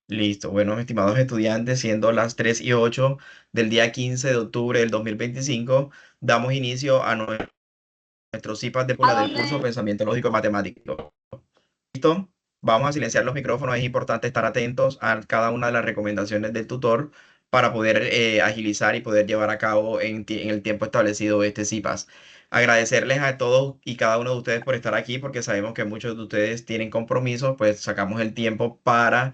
Listo. Bueno, estimados estudiantes, siendo las 3:08 del día 15 de octubre del 2025, damos inicio a nuestros CIPAS de del curso Pensamiento Lógico y Matemático. ¿Listo? Vamos a silenciar los micrófonos. Es importante estar atentos a cada una de las recomendaciones del tutor para poder agilizar y poder llevar a cabo en el tiempo establecido este CIPAS. Agradecerles a todos y cada uno de ustedes por estar aquí, porque sabemos que muchos de ustedes tienen compromisos, pues sacamos el tiempo para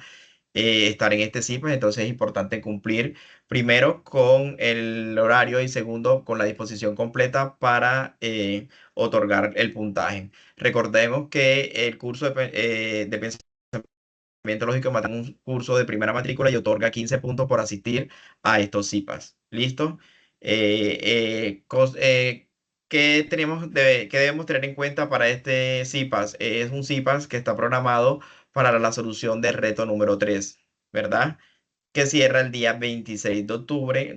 estar en este CIPAS, entonces es importante cumplir primero con el horario y segundo con la disposición completa para otorgar el puntaje. Recordemos que el curso de pensamiento lógico es un curso de primera matrícula y otorga 15 puntos por asistir a estos CIPAS. ¿Listo? ¿Qué debemos tener en cuenta para este CIPAS? Es un CIPAS que está programado para la solución del reto número 3, ¿verdad? Que cierra el día 26 de octubre,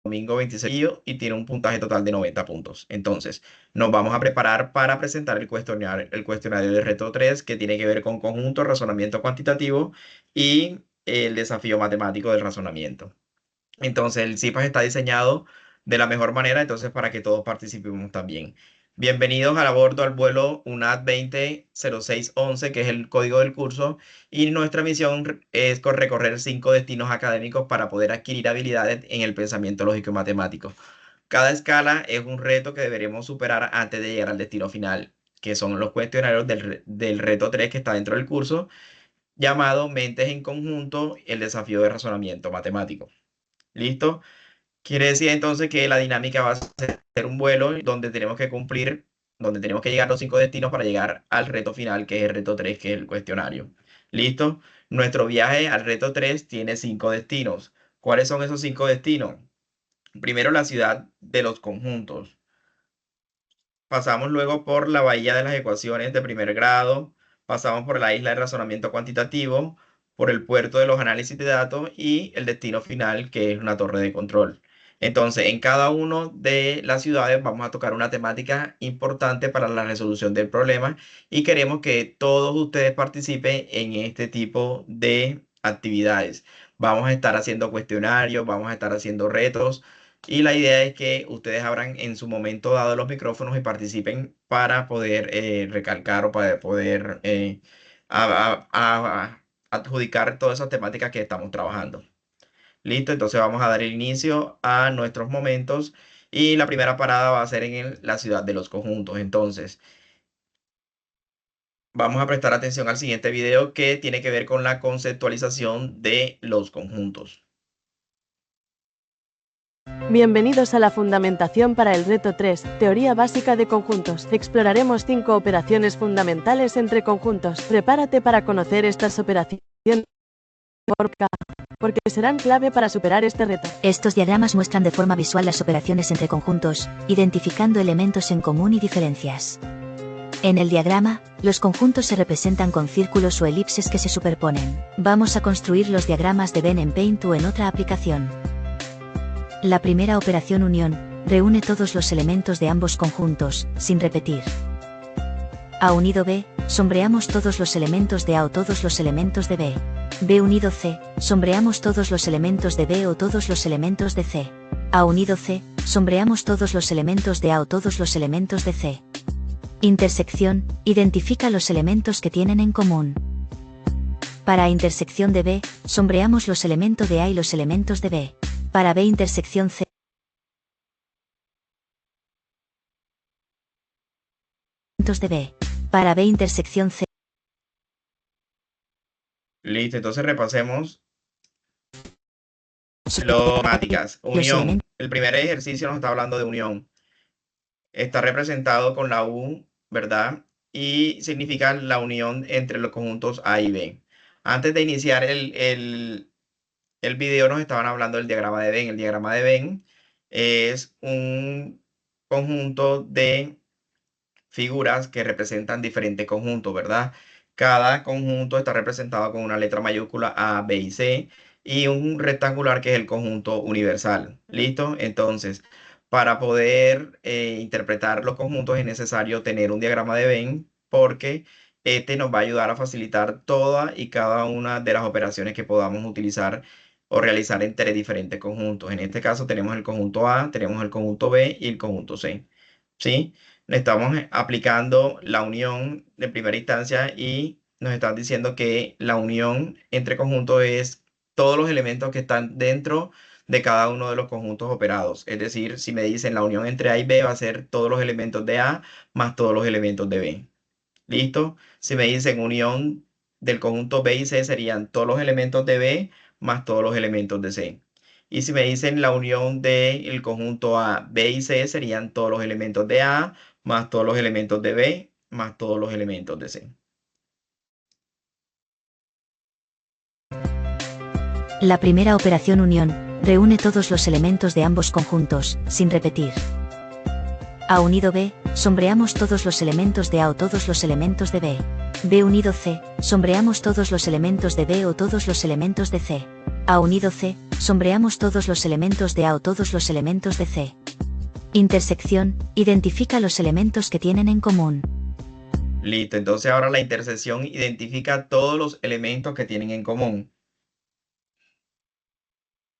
domingo 26, y tiene un puntaje total de 90 puntos. Entonces, nos vamos a preparar para presentar el cuestionario de reto 3, que tiene que ver con conjunto, razonamiento cuantitativo y el desafío matemático del razonamiento. Entonces, el CIPAS está diseñado de la mejor manera, entonces, para que todos participemos también. Bienvenidos a bordo al vuelo UNAD 200611, que es el código del curso, y nuestra misión es recorrer 5 destinos académicos para poder adquirir habilidades en el pensamiento lógico y matemático. Cada escala es un reto que deberemos superar antes de llegar al destino final, que son los cuestionarios del reto 3 que está dentro del curso, llamado Mentes en Conjunto, el desafío de razonamiento matemático. ¿Listo? Quiere decir entonces que la dinámica va a ser un vuelo donde tenemos que llegar a los 5 destinos para llegar al reto final, que es el reto 3, que es el cuestionario. ¿Listo? Nuestro viaje al reto 3 tiene 5 destinos. ¿Cuáles son esos 5 destinos? Primero, la ciudad de los conjuntos. Pasamos luego por la bahía de las ecuaciones de primer grado. Pasamos por la isla de razonamiento cuantitativo, por el puerto de los análisis de datos y el destino final, que es una torre de control. Entonces, en cada una de las ciudades vamos a tocar una temática importante para la resolución del problema y queremos que todos ustedes participen en este tipo de actividades. Vamos a estar haciendo cuestionarios, vamos a estar haciendo retos y la idea es que ustedes abran en su momento dado los micrófonos y participen para poder recalcar o para poder adjudicar todas esas temáticas que estamos trabajando. Listo, entonces vamos a dar inicio a nuestros momentos y la primera parada va a ser en la ciudad de los conjuntos. Entonces, vamos a prestar atención al siguiente video, que tiene que ver con la conceptualización de los conjuntos. Bienvenidos a la fundamentación para el reto 3, teoría básica de conjuntos. Exploraremos 5 operaciones fundamentales entre conjuntos. Prepárate para conocer estas operaciones porque serán clave para superar este reto. Estos diagramas muestran de forma visual las operaciones entre conjuntos, identificando elementos en común y diferencias. En el diagrama, los conjuntos se representan con círculos o elipses que se superponen. Vamos a construir los diagramas de Venn en Paint o en otra aplicación. La primera operación unión reúne todos los elementos de ambos conjuntos, sin repetir. A unido B, sombreamos todos los elementos de A o todos los elementos de B. B unido C, sombreamos todos los elementos de B o todos los elementos de C. A unido C, sombreamos todos los elementos de A o todos los elementos de C. Intersección, identifica los elementos que tienen en común. Para intersección de B, sombreamos los elementos de A y los elementos de B. Para B intersección C, elementos de B. Para B intersección C. Listo, entonces repasemos las temáticas. Unión. El primer ejercicio nos está hablando de unión. Está representado con la U, ¿verdad? Y significa la unión entre los conjuntos A y B. Antes de iniciar el video nos estaban hablando del diagrama de Venn. El diagrama de Venn es un conjunto de figuras que representan diferentes conjuntos, ¿verdad? Cada conjunto está representado con una letra mayúscula A, B y C y un rectangular que es el conjunto universal. ¿Listo? Entonces, para poder interpretar los conjuntos es necesario tener un diagrama de Venn, porque este nos va a ayudar a facilitar todas y cada una de las operaciones que podamos utilizar o realizar entre diferentes conjuntos. En este caso tenemos el conjunto A, tenemos el conjunto B y el conjunto C. ¿Sí? Le estamos aplicando la unión de primera instancia y nos están diciendo que la unión entre conjuntos es todos los elementos que están dentro de cada uno de los conjuntos operados. Es decir, si me dicen la unión entre A y B va a ser todos los elementos de A más todos los elementos de B. ¿Listo? Si me dicen unión del conjunto B y C serían todos los elementos de B más todos los elementos de C. Y si me dicen la unión del conjunto A, B y C serían todos los elementos de A más todos los elementos de B más todos los elementos de C. La primera operación unión reúne todos los elementos de ambos conjuntos, sin repetir. A unido B, sombreamos todos los elementos de A o todos los elementos de B. B unido C, sombreamos todos los elementos de B o todos los elementos de C. A unido C, sombreamos todos los elementos de A o todos los elementos de C. Intersección, identifica los elementos que tienen en común. Listo, entonces ahora la intersección identifica todos los elementos que tienen en común.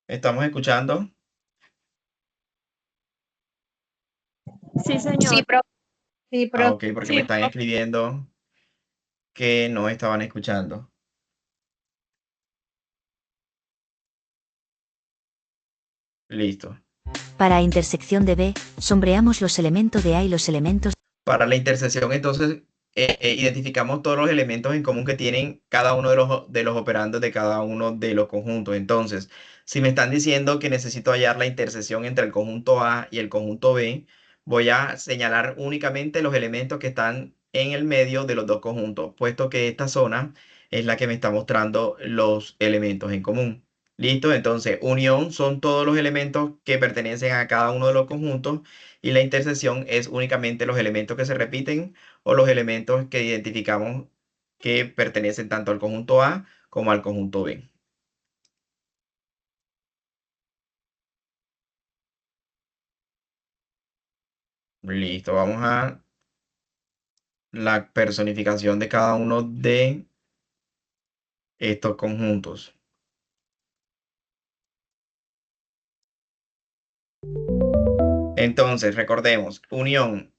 ¿Estamos escuchando? Sí, señor. Sí, profe. Sí, profe. Ok, porque me están escribiendo que no estaban escuchando. Listo. Para intersección de B, sombreamos los elementos de A y los elementos. Para la intersección, entonces, identificamos todos los elementos en común que tienen cada uno de los operandos de cada uno de los conjuntos. Entonces, si me están diciendo que necesito hallar la intersección entre el conjunto A y el conjunto B, voy a señalar únicamente los elementos que están en el medio de los dos conjuntos, puesto que esta zona es la que me está mostrando los elementos en común. ¿Listo? Entonces, unión son todos los elementos que pertenecen a cada uno de los conjuntos y la intersección es únicamente los elementos que se repiten o los elementos que identificamos que pertenecen tanto al conjunto A como al conjunto B. Listo, vamos a la personificación de cada uno de estos conjuntos. Entonces, recordemos, unión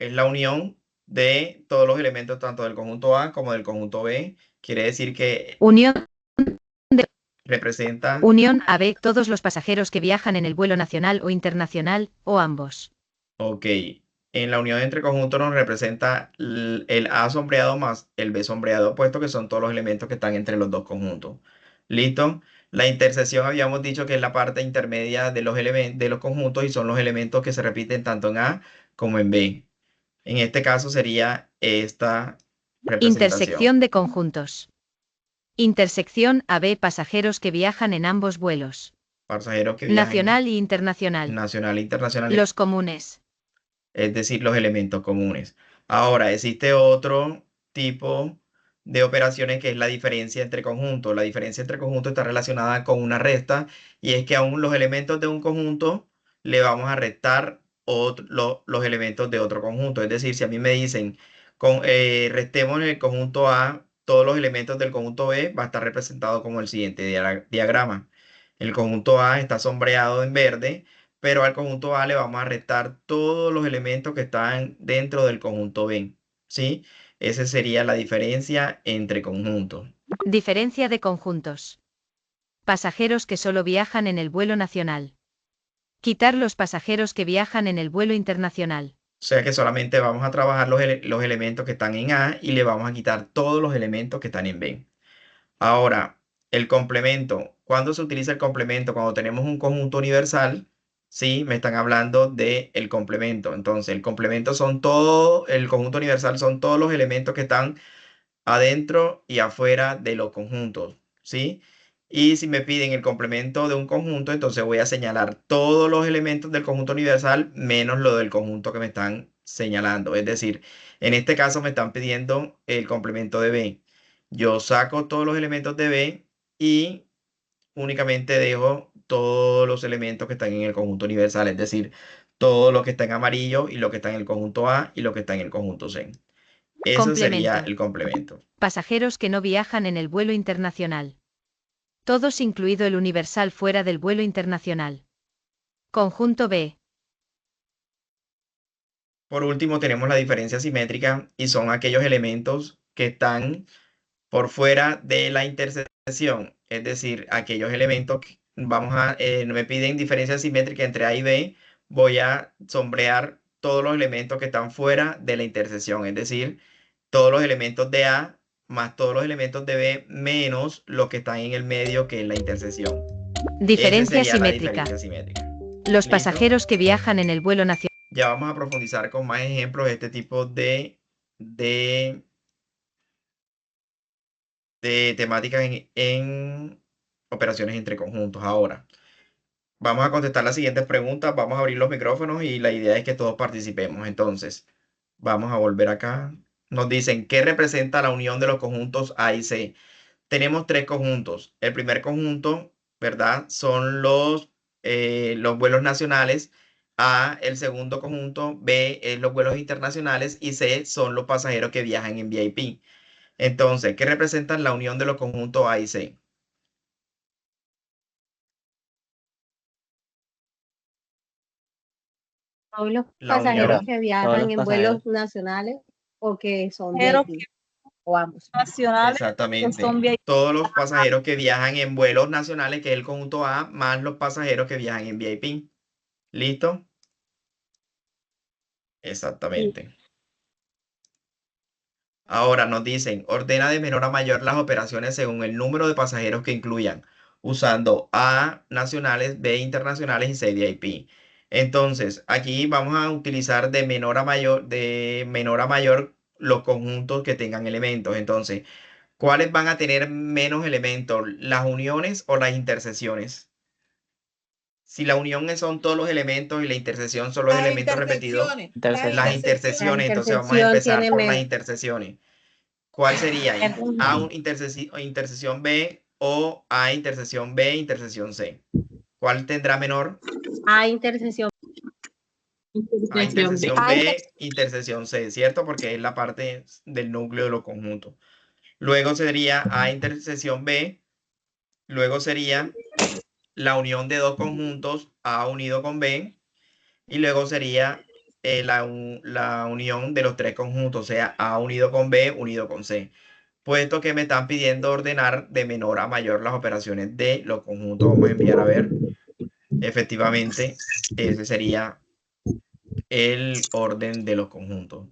es la unión de todos los elementos tanto del conjunto A como del conjunto B. Quiere decir que Unión representa AB, todos los pasajeros que viajan en el vuelo nacional o internacional, o ambos. Ok, en la unión entre conjuntos nos representa el A sombreado más el B sombreado, puesto que son todos los elementos que están entre los dos conjuntos. ¿Listo? La intersección habíamos dicho que es la parte intermedia de los de los conjuntos y son los elementos que se repiten tanto en A como en B. En este caso sería esta representación. Intersección de conjuntos. Intersección AB, pasajeros que viajan en ambos vuelos. Pasajeros que viajan Nacional y internacional. nacional e internacional. Los comunes. Es decir, los elementos comunes. Ahora, existe otro tipo de operaciones que es la diferencia entre conjuntos. La diferencia entre conjuntos está relacionada con una resta y es que a los elementos de un conjunto le vamos a restar los elementos de otro conjunto. Es decir, si a mí me dicen restemos en el conjunto A todos los elementos del conjunto B, va a estar representado como el siguiente diagrama. El conjunto A está sombreado en verde, pero al conjunto A le vamos a restar todos los elementos que están dentro del conjunto B, ¿sí? Esa sería la diferencia entre conjuntos. Diferencia de conjuntos. Pasajeros que solo viajan en el vuelo nacional. Quitar los pasajeros que viajan en el vuelo internacional. O sea que solamente vamos a trabajar los elementos que están en A y le vamos a quitar todos los elementos que están en B. Ahora, el complemento. ¿Cuándo se utiliza el complemento? Cuando tenemos un conjunto universal. Sí, me están hablando del complemento. Entonces, el complemento son todo, el conjunto universal son todos los elementos que están adentro y afuera de los conjuntos, ¿sí? Y si me piden el complemento de un conjunto, entonces voy a señalar todos los elementos del conjunto universal menos lo del conjunto que me están señalando. Es decir, en este caso me están pidiendo el complemento de B. Yo saco todos los elementos de B y únicamente dejo todos los elementos que están en el conjunto universal, es decir, todo lo que está en amarillo y lo que está en el conjunto A y lo que está en el conjunto C. Eso sería Complemento. el complemento. Pasajeros que no viajan en el vuelo internacional. Todos incluido el universal fuera del vuelo internacional. Conjunto B. Por último, tenemos la diferencia simétrica y son aquellos elementos que están por fuera de la intersección, es decir, aquellos elementos que me piden diferencia simétrica entre A y B, voy a sombrear todos los elementos que están fuera de la intersección, es decir, todos los elementos de A más todos los elementos de B menos los que están en el medio, que es la intersección. Esa Diferencia sería la simétrica. diferencia simétrica. Los ¿Listo? pasajeros que viajan en el vuelo nacional. Ya vamos a profundizar con más ejemplos de este tipo de temáticas en operaciones entre conjuntos. Ahora, vamos a contestar las siguientes preguntas, vamos a abrir los micrófonos y la idea es que todos participemos. Entonces, vamos a volver acá. Nos dicen, ¿qué representa la unión de los conjuntos A y C? Tenemos tres conjuntos. El primer conjunto, ¿verdad? Son los vuelos nacionales. A, el segundo conjunto. B, es los vuelos internacionales. Y C, son los pasajeros que viajan en VIP. Entonces, ¿qué representan la unión de los conjuntos A y C? Son los La pasajeros unión que viajan en vuelos nacionales o que son Pero VIP, o ambos. nacionales que exactamente. son VIP. Todos los pasajeros que viajan en vuelos nacionales, que es el conjunto A, más los pasajeros que viajan en VIP. ¿Listo? Exactamente. Ahora nos dicen, ordena de menor a mayor las operaciones según el número de pasajeros que incluyan, usando A nacionales, B internacionales y C VIP. Entonces, aquí vamos a utilizar de menor a mayor los conjuntos que tengan elementos. Entonces, ¿cuáles van a tener menos elementos? ¿Las uniones o las intersecciones? Si la unión son todos los elementos y la intersección son los Las elementos repetidos, intersecciones. las intersecciones, La entonces vamos a intersección empezar tiene por las menos. intersecciones. ¿Cuál sería ahí? Entonces, A intersección B o A intersección B, intersección C. ¿Cuál tendrá menor? A intersección. A intersección B, intersección C, ¿cierto? Porque es la parte del núcleo de los conjuntos. Luego sería A intersección B. Luego sería la unión de dos conjuntos, A unido con B. Y luego sería la unión de los tres conjuntos, o sea, A unido con B, unido con C. Puesto que me están pidiendo ordenar de menor a mayor las operaciones de los conjuntos. Vamos a enviar a ver. Efectivamente, ese sería el orden de los conjuntos.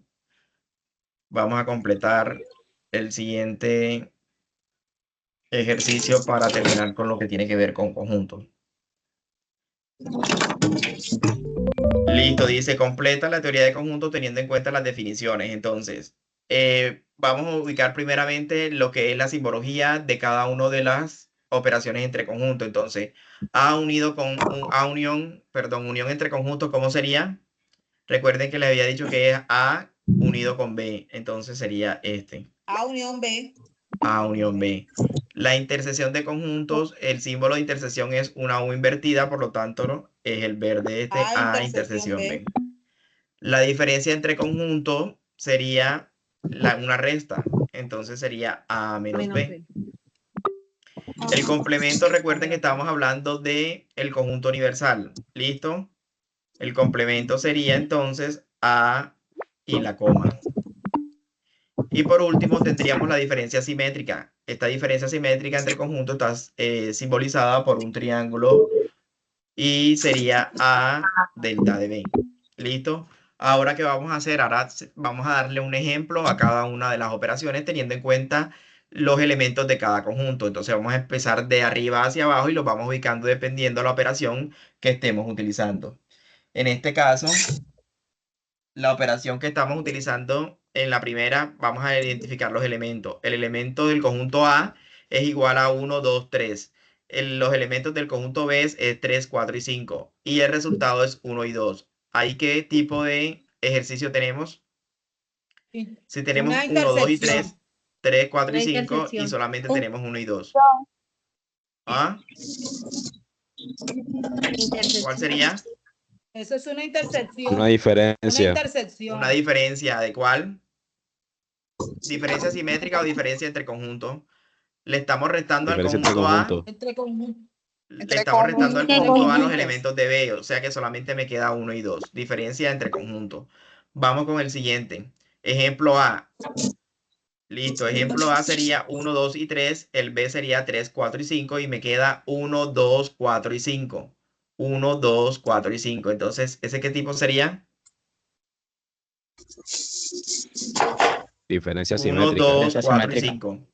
Vamos a completar el siguiente ejercicio para terminar con lo que tiene que ver con conjuntos. Listo, dice, completa la teoría de conjuntos teniendo en cuenta las definiciones. Entonces, vamos a ubicar primeramente lo que es la simbología de cada una de las operaciones entre conjuntos. Entonces, unión entre conjuntos, ¿cómo sería? Recuerden que les había dicho que es A unido con B, entonces sería este. A unión B. A unión B. La intersección de conjuntos, el símbolo de intersección es una U invertida, por lo tanto es el verde este, A intersección B. La diferencia entre conjuntos sería una resta, entonces sería A menos B. El complemento, recuerden que estábamos hablando de el conjunto universal, ¿listo? El complemento sería entonces A y la coma. Y por último tendríamos la diferencia simétrica. Esta diferencia simétrica entre conjuntos está simbolizada por un triángulo y sería A delta de B. ¿Listo? Ahora, ¿qué vamos a hacer? Ahora vamos a darle un ejemplo a cada una de las operaciones teniendo en cuenta los elementos de cada conjunto. Entonces vamos a empezar de arriba hacia abajo y los vamos ubicando dependiendo de la operación que estemos utilizando. En este caso, la operación que estamos utilizando en la primera, vamos a identificar los elementos. El elemento del conjunto A es igual a 1, 2, 3. Los elementos del conjunto B es 3, 4 y 5. Y el resultado es 1 y 2. ¿Ahí qué tipo de ejercicio tenemos? Si tenemos 1, 2 y 3, 3, 4 y 5 y solamente tenemos 1 y 2. ¿Ah? ¿Cuál sería? Eso es una intersección. Una diferencia. Una intersección. Una diferencia ¿de cuál? Diferencia simétrica o diferencia entre conjuntos. Le estamos restando al Diferencia entre conjunto A. conjuntos. Entre conjuntos. Le estamos restando al conjunto A los conjuntos. elementos de B, o sea que solamente me queda 1 y 2. Diferencia entre conjuntos. Vamos con el siguiente. Ejemplo A. Listo, ejemplo A sería 1, 2 y 3. El B sería 3, 4 y 5. Y me queda 1, 2, 4 y 5. 1, 2, 4 y 5. Entonces, ¿ese qué tipo sería? Diferencia 1, simétrica. 2, 4 y 5.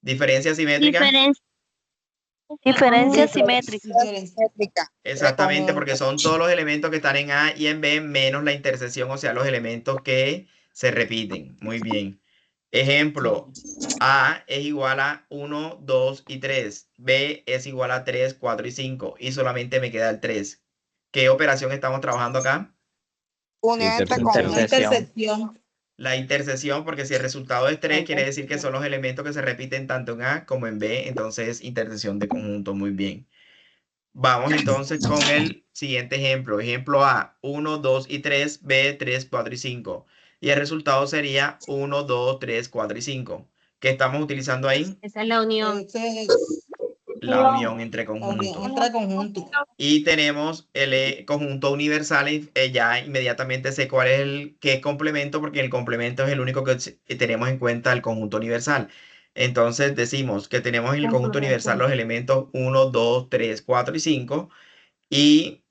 Diferencia simétrica. Diferencia simétrica. Exactamente, porque son todos los elementos que están en A y en B menos la intersección, o sea, los elementos que se repiten. Muy bien. Ejemplo, A es igual a 1, 2 y 3. B es igual a 3, 4 y 5. Y solamente me queda el 3. ¿Qué operación estamos trabajando acá? Una intersección. La intersección, porque si el resultado es 3, quiere decir que son los elementos que se repiten tanto en A como en B. Entonces, intersección de conjunto. Muy bien. Vamos entonces con el siguiente ejemplo. Ejemplo A, 1, 2 y 3, B, 3, 4 y 5. Y el resultado sería 1, 2, 3, 4 y 5. ¿Qué estamos utilizando ahí? Esa es la unión. Ese es La unión entre unión conjuntos. entre conjuntos. Y tenemos el conjunto universal y ya inmediatamente sé cuál es qué es complemento, porque el complemento es el único que tenemos en cuenta el conjunto universal. Entonces decimos que tenemos en el conjunto universal los elementos 1, 2, 3, 4 y 5. Y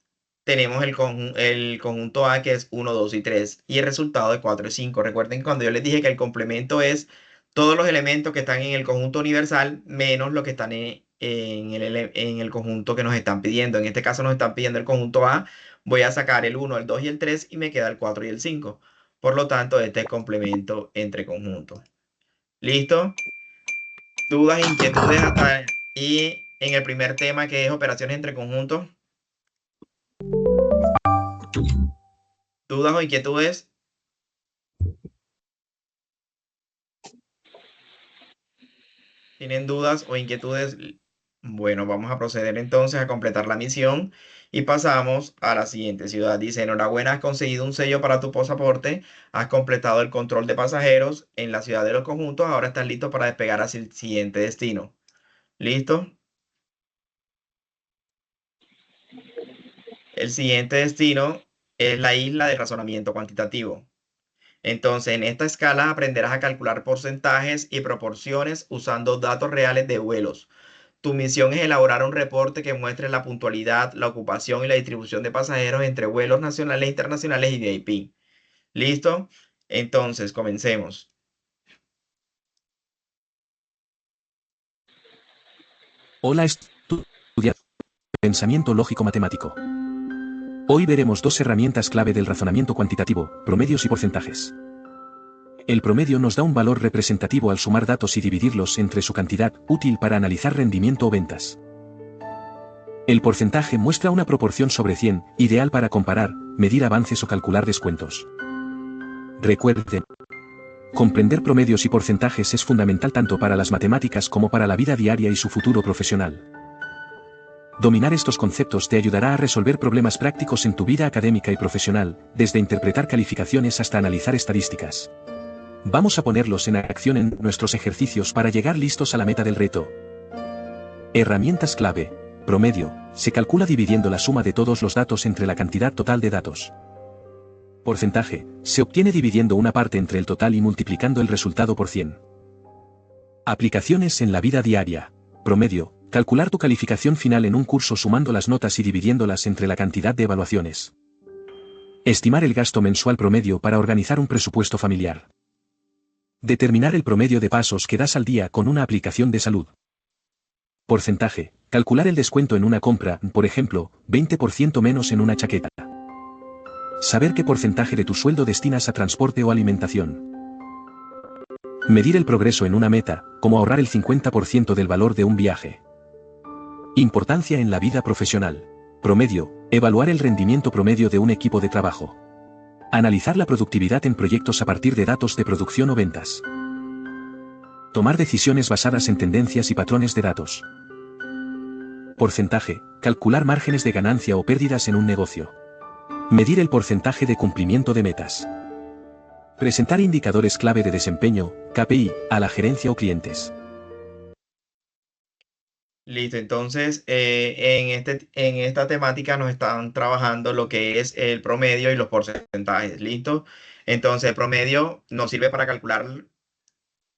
tenemos el conjunto A que es 1, 2 y 3. Y el resultado de 4 y 5. Recuerden cuando yo les dije que el complemento es todos los elementos que están en el conjunto universal menos los que están en el conjunto que nos están pidiendo. En este caso nos están pidiendo el conjunto A. Voy a sacar el 1, el 2 y el 3 y me queda el 4 y el 5. Por lo tanto, este es complemento entre conjuntos. ¿Listo? ¿Dudas, inquietudes hasta y en el primer tema que es operaciones entre conjuntos? ¿Dudas o inquietudes? ¿Tienen dudas o inquietudes? Bueno, vamos a proceder entonces a completar la misión y pasamos a la siguiente ciudad. Dice, enhorabuena, has conseguido un sello para tu pasaporte, has completado el control de pasajeros en la ciudad de los conjuntos, ahora estás listo para despegar hacia el siguiente destino. ¿Listo? El siguiente destino es la isla de razonamiento cuantitativo. Entonces, en esta escala aprenderás a calcular porcentajes y proporciones usando datos reales de vuelos. Tu misión es elaborar un reporte que muestre la puntualidad, la ocupación y la distribución de pasajeros entre vuelos nacionales, internacionales y VIP. ¿Listo? Entonces, comencemos. Hola, estudiante. Pensamiento lógico matemático. Hoy veremos dos herramientas clave del razonamiento cuantitativo, promedios y porcentajes. El promedio nos da un valor representativo al sumar datos y dividirlos entre su cantidad, útil para analizar rendimiento o ventas. El porcentaje muestra una proporción sobre 100, ideal para comparar, medir avances o calcular descuentos. Recuerden, comprender promedios y porcentajes es fundamental tanto para las matemáticas como para la vida diaria y su futuro profesional. Dominar estos conceptos te ayudará a resolver problemas prácticos en tu vida académica y profesional, desde interpretar calificaciones hasta analizar estadísticas. Vamos a ponerlos en acción en nuestros ejercicios para llegar listos a la meta del reto. Herramientas clave. Promedio. Se calcula dividiendo la suma de todos los datos entre la cantidad total de datos. Porcentaje. Se obtiene dividiendo una parte entre el total y multiplicando el resultado por 100. Aplicaciones en la vida diaria. Promedio. Calcular tu calificación final en un curso sumando las notas y dividiéndolas entre la cantidad de evaluaciones. Estimar el gasto mensual promedio para organizar un presupuesto familiar. Determinar el promedio de pasos que das al día con una aplicación de salud. Porcentaje. Calcular el descuento en una compra, por ejemplo, 20% menos en una chaqueta. Saber qué porcentaje de tu sueldo destinas a transporte o alimentación. Medir el progreso en una meta, como ahorrar el 50% del valor de un viaje. Importancia en la vida profesional. Promedio. Evaluar el rendimiento promedio de un equipo de trabajo. Analizar la productividad en proyectos a partir de datos de producción o ventas. Tomar decisiones basadas en tendencias y patrones de datos. Porcentaje. Calcular márgenes de ganancia o pérdidas en un negocio. Medir el porcentaje de cumplimiento de metas. Presentar indicadores clave de desempeño, KPI, a la gerencia o clientes. Listo, entonces en esta temática nos están trabajando lo que es el promedio y los porcentajes. ¿Listo? Entonces el promedio nos sirve para calcular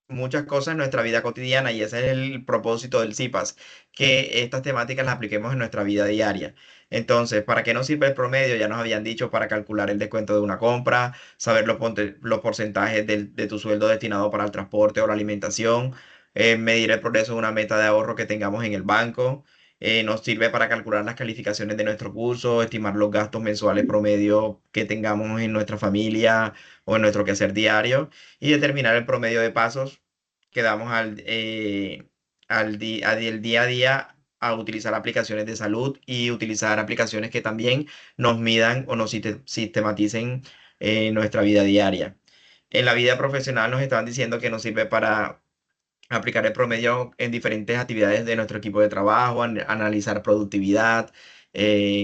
muchas cosas en nuestra vida cotidiana y ese es el propósito del CIPAS, que estas temáticas las apliquemos en nuestra vida diaria. Entonces, ¿para qué nos sirve el promedio? Ya nos habían dicho para calcular el descuento de una compra, saber los porcentajes de tu sueldo destinado para el transporte o la alimentación, medir el progreso de una meta de ahorro que tengamos en el banco. Nos sirve para calcular las calificaciones de nuestro curso, estimar los gastos mensuales promedio que tengamos en nuestra familia o en nuestro quehacer diario y determinar el promedio de pasos que damos del día a día a utilizar aplicaciones de salud y utilizar aplicaciones que también nos midan o nos sistematicen nuestra vida diaria. En la vida profesional nos estaban diciendo que nos sirve para aplicar el promedio en diferentes actividades de nuestro equipo de trabajo, analizar productividad,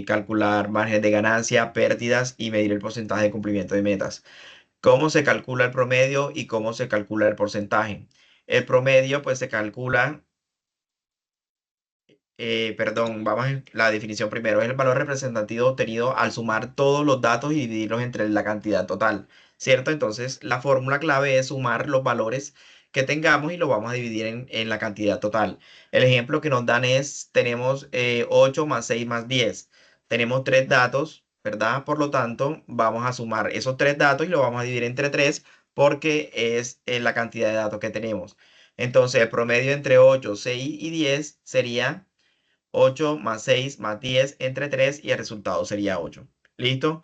calcular margen de ganancia, pérdidas y medir el porcentaje de cumplimiento de metas. ¿Cómo se calcula el promedio y cómo se calcula el porcentaje? El promedio, pues se calcula, perdón, vamos a la definición primero, es el valor representativo obtenido al sumar todos los datos y dividirlos entre la cantidad total, ¿cierto? Entonces, la fórmula clave es sumar los valores que tengamos y lo vamos a dividir en la cantidad total. El ejemplo que nos dan es, tenemos 8 más 6 más 10. Tenemos tres datos, ¿verdad? Por lo tanto, vamos a sumar esos tres datos y lo vamos a dividir entre 3 porque es la cantidad de datos que tenemos. Entonces, el promedio entre 8, 6 y 10 sería 8 más 6 más 10 entre 3 y el resultado sería 8. ¿Listo?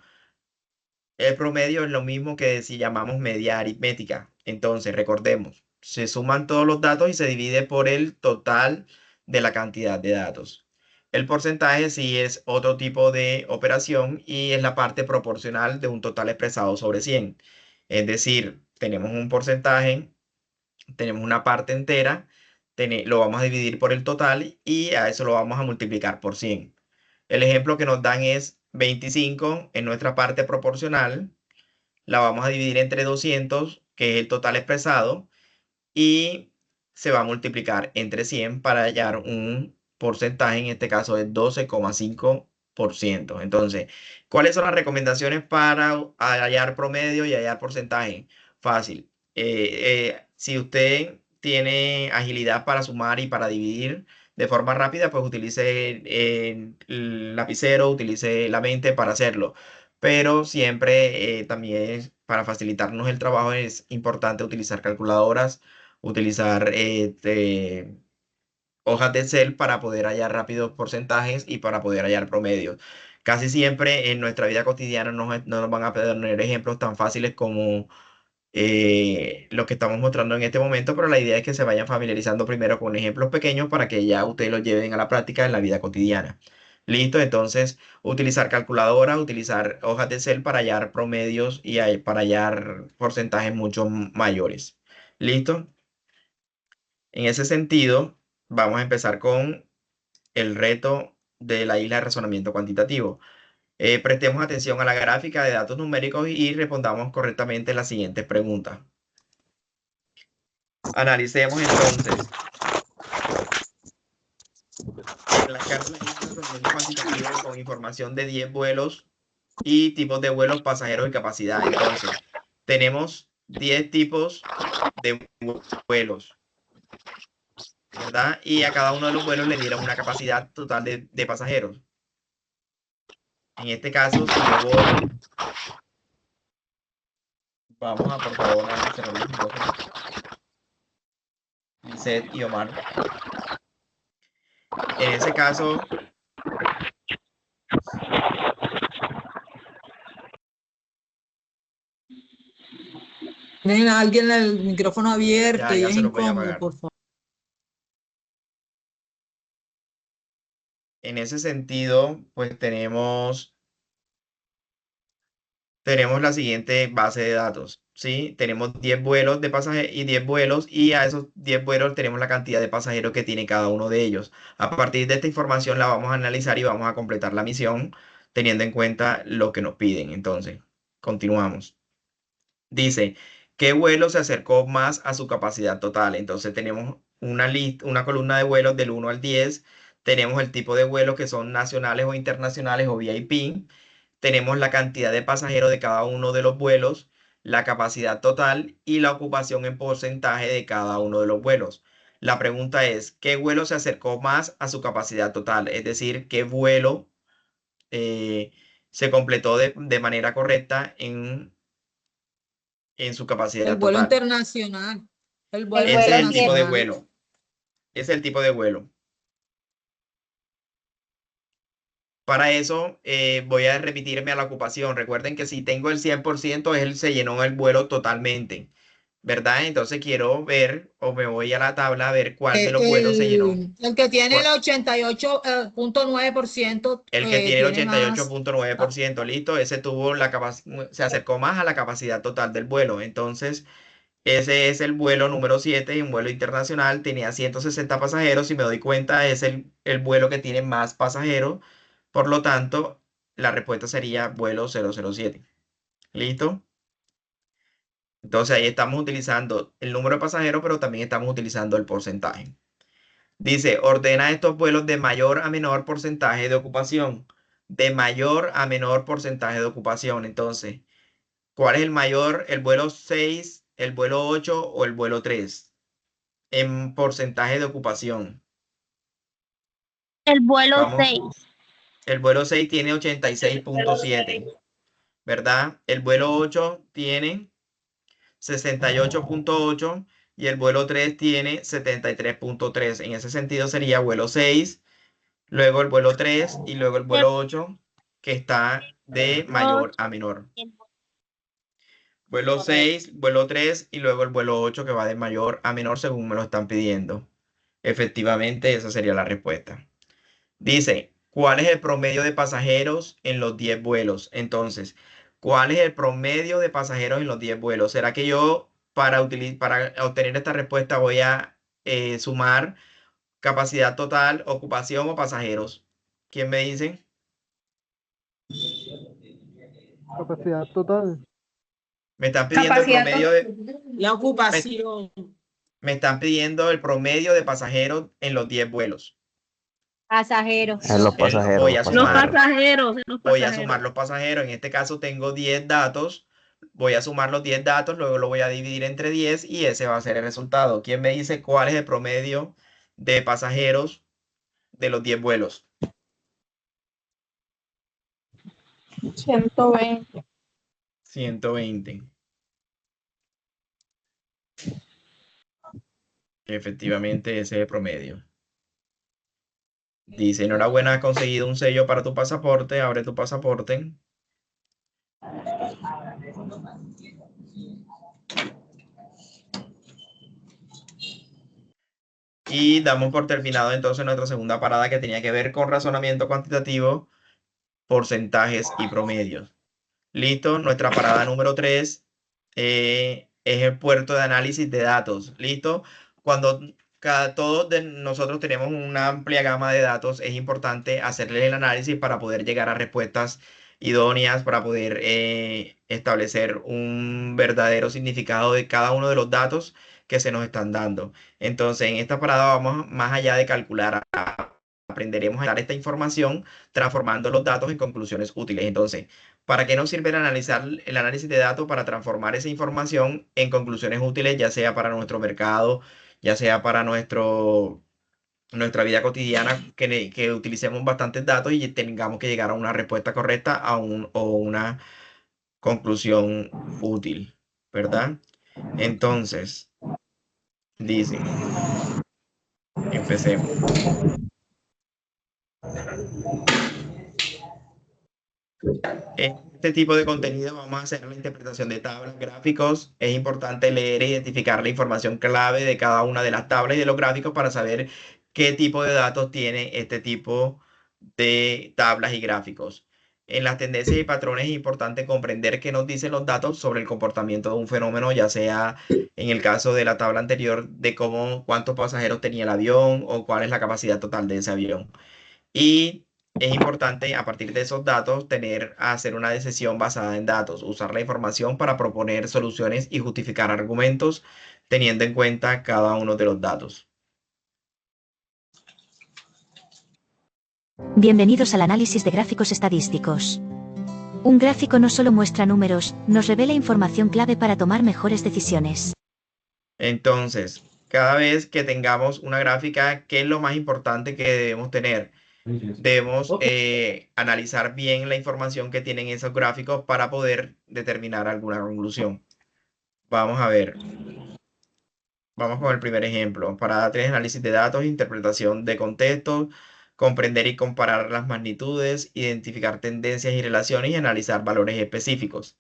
El promedio es lo mismo que si llamamos media aritmética. Entonces, recordemos, se suman todos los datos y se divide por el total de la cantidad de datos. El porcentaje sí es otro tipo de operación y es la parte proporcional de un total expresado sobre 100. Es decir, tenemos un porcentaje, tenemos una parte entera, lo vamos a dividir por el total y a eso lo vamos a multiplicar por 100. El ejemplo que nos dan es 25 en nuestra parte proporcional, la vamos a dividir entre 200, que es el total expresado, y se va a multiplicar entre 100 para hallar un porcentaje, en este caso de 12,5%. Entonces, ¿cuáles son las recomendaciones para hallar promedio y hallar porcentaje? Fácil. Si usted tiene agilidad para sumar y para dividir de forma rápida, pues utilice el lapicero, utilice la mente para hacerlo. Pero siempre también para facilitarnos el trabajo es importante utilizar calculadoras, utilizar hojas de Excel para poder hallar rápidos porcentajes y para poder hallar promedios. Casi siempre en nuestra vida cotidiana no nos van a poner ejemplos tan fáciles como lo que estamos mostrando en este momento, pero la idea es que se vayan familiarizando primero con ejemplos pequeños para que ya ustedes los lleven a la práctica en la vida cotidiana. Listo, entonces utilizar calculadora, utilizar hojas de Excel para hallar promedios y para hallar porcentajes mucho mayores. Listo. En ese sentido, vamos a empezar con el reto de la isla de razonamiento cuantitativo. Prestemos atención a la gráfica de datos numéricos y respondamos correctamente las siguientes preguntas. Analicemos entonces la carta de razonamiento cuantitativo con información de 10 vuelos y tipos de vuelos, pasajeros y capacidad. Entonces, tenemos 10 tipos de vuelos, ¿verdad? Y a cada uno de los vuelos le dieron una capacidad total de pasajeros. En este caso, si yo voy, vamos a por favor a cerrar los micrófonos. Lisette y Omar. En ese caso, Tienen a alguien el micrófono abierto y ya es se lo voy a incómodo, apagar. por favor. En ese sentido, pues tenemos la siguiente base de datos, ¿sí? Tenemos 10 vuelos de pasajeros y 10 vuelos y a esos 10 vuelos tenemos la cantidad de pasajeros que tiene cada uno de ellos. A partir de esta información la vamos a analizar y vamos a completar la misión teniendo en cuenta lo que nos piden. Entonces, continuamos. Dice, ¿qué vuelo se acercó más a su capacidad total? Entonces tenemos una columna de vuelos del 1 al 10. Tenemos el tipo de vuelos que son nacionales o internacionales o VIP. Tenemos la cantidad de pasajeros de cada uno de los vuelos, la capacidad total y la ocupación en porcentaje de cada uno de los vuelos. La pregunta es, ¿qué vuelo se acercó más a su capacidad total? Es decir, ¿qué vuelo se completó de manera correcta en su El capacidad vuelo total? internacional. El El vuelo Ese es vuelo el tipo de 7. internacional. vuelo. Ese es el tipo de vuelo. Para eso voy a remitirme a la ocupación. Recuerden que si tengo el 100%, él se llenó el vuelo totalmente, ¿verdad? Entonces quiero ver o me voy a la tabla a ver cuál de los vuelos se llenó. El que tiene el Cuál- 88.9% El que tiene el tiene más. 88.9%, listo, ese tuvo se acercó más a la capacidad total del vuelo. Entonces, ese es el vuelo número 7, un vuelo internacional, tenía 160 pasajeros. Si me doy cuenta, es el vuelo que tiene más pasajeros. Por lo tanto, la respuesta sería vuelo 007. ¿Listo? Entonces ahí estamos utilizando el número de pasajeros, pero también estamos utilizando el porcentaje. Dice, ordena estos vuelos de mayor a menor porcentaje de ocupación. De mayor a menor porcentaje de ocupación. Entonces, ¿cuál es el mayor? ¿El vuelo 6, el vuelo 8 o el vuelo 3? En porcentaje de ocupación. El vuelo Vamos, 6. el vuelo 6 tiene 86.7, ¿verdad? El vuelo 8 tiene 68.8 y el vuelo 3 tiene 73.3. En ese sentido sería vuelo 6, luego el vuelo 3 y luego el vuelo 8, que está de mayor a menor. Vuelo 6, vuelo 3 y luego el vuelo 8 que va de mayor a menor según me lo están pidiendo. Efectivamente, esa sería la respuesta. Dice, ¿cuál es el promedio de pasajeros en los 10 vuelos? Entonces, ¿cuál es el promedio de pasajeros en los 10 vuelos? ¿Será que yo para obtener esta respuesta voy a sumar capacidad total, ocupación o pasajeros? ¿Quién me dice? Capacidad total. Me están pidiendo el promedio de, La me, ocupación. me están pidiendo el promedio de pasajeros en los 10 vuelos. Pasajeros. En los Voy pasajeros. a Los sumar. pasajeros, los Voy a pasajeros. sumar los pasajeros. En este caso tengo 10 datos. Voy a sumar los 10 datos, luego lo voy a dividir entre 10 y ese va a ser el resultado. ¿Quién me dice cuál es el promedio de pasajeros de los 10 vuelos? 120. 120. Efectivamente, ese es el promedio. Dice, enhorabuena, has conseguido un sello para tu pasaporte. Abre tu pasaporte. Y damos por terminado entonces nuestra segunda parada que tenía que ver con razonamiento cuantitativo, porcentajes y promedios. Listo, nuestra parada número 3 es el puerto de análisis de datos. Listo, cuando todos de nosotros tenemos una amplia gama de datos, es importante hacerle el análisis para poder llegar a respuestas idóneas, para poder establecer un verdadero significado de cada uno de los datos que se nos están dando. Entonces, en esta parada vamos más allá de calcular, aprenderemos a dar esta información transformando los datos en conclusiones útiles. Entonces, ¿para qué nos sirve el análisis de datos? Para transformar esa información en conclusiones útiles, ya sea para nuestro mercado, ya sea para nuestra vida cotidiana, que utilicemos bastantes datos y tengamos que llegar a una respuesta correcta o una conclusión útil, ¿verdad? Entonces, dice, empecemos. En este tipo de contenido vamos a hacer la interpretación de tablas, gráficos. Es importante leer e identificar la información clave de cada una de las tablas y de los gráficos para saber qué tipo de datos tiene este tipo de tablas y gráficos. En las tendencias y patrones es importante comprender qué nos dicen los datos sobre el comportamiento de un fenómeno, ya sea en el caso de la tabla anterior de cuántos pasajeros tenía el avión o cuál es la capacidad total de ese avión. Y es importante a partir de esos datos hacer una decisión basada en datos, usar la información para proponer soluciones y justificar argumentos teniendo en cuenta cada uno de los datos. Bienvenidos al análisis de gráficos estadísticos. Un gráfico no solo muestra números, nos revela información clave para tomar mejores decisiones. Entonces, cada vez que tengamos una gráfica, ¿qué es lo más importante que debemos tener? Debemos analizar bien la información que tienen esos gráficos para poder determinar alguna conclusión. Vamos a ver. Vamos con el primer ejemplo. Para 3, análisis de datos, interpretación de contextos, comprender y comparar las magnitudes, identificar tendencias y relaciones y analizar valores específicos.